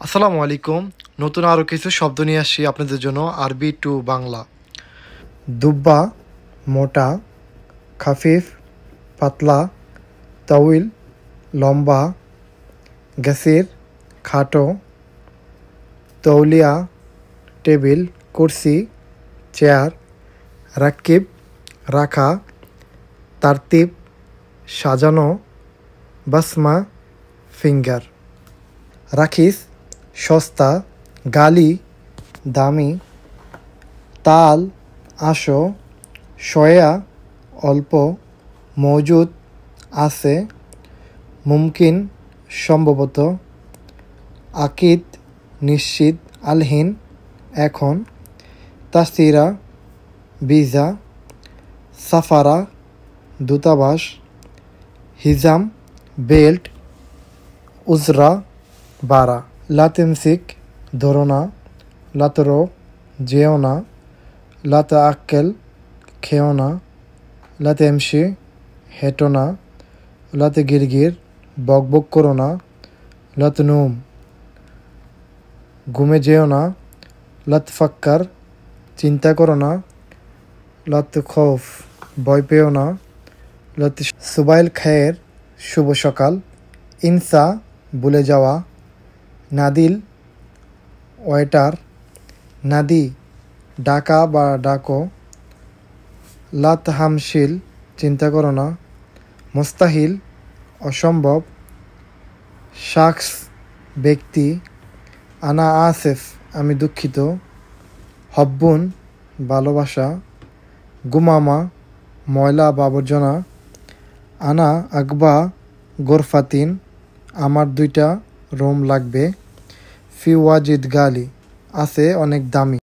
আসসালামু আলাইকুম। নতুন আরও কিছু শব্দ নিয়ে আসছি আপনাদের জন্য আরবি টু বাংলা। দুব্বা মোটা, খাফিফ পাতলা, তাউইল লম্বা, গাসির খাটো, তৌলিয়া টেবিল, কুরসি চেয়ার, রাকিব রাখা, তারতিব সাজানো, বাসমা ফিঙ্গার। রাখিস সস্তা, গালি দামি, তাল আসো, শয়া অল্প, মজুদ আছে, মুমকিন সম্ভবত, আকিদ নিশ্চিত, আলহিন এখন, তাসিরা ভিসা, সাফারা দূতাবাস, হিজাম বেল্ট, উজরা বারা। লাতিমসিক ধরো না, লাতরো যেও না, লাতা আক্কেল খেও না, লাতে এমসি হেঁটো না, লাতে গিরগির বকবক করো না, লাত নুম ঘুমে যেও না, লাত ফাক্কার চিন্তা করো না, লাত খৌফ ভয় পেও না, লাত সুবাইল খায়ের শুভ সকাল, ইনসা ভুলে যাওয়া, নাদিল ওয়েটার, নাদি ডাকা বা ডাকো, লাত হামশিল চিন্তা করো না, মুস্তাহিল অসম্ভব, শাখস ব্যক্তি, আনা আসেফ আমি দুঃখিত, হব্বুন ভালোবাসা, গুমামা ময়লা বা আবর্জনা, আনা আকবা গোরফাতিন আমার 2টা রুম লাগবে, ফি ওয়াজিদ গালি আছে অনেক দামি।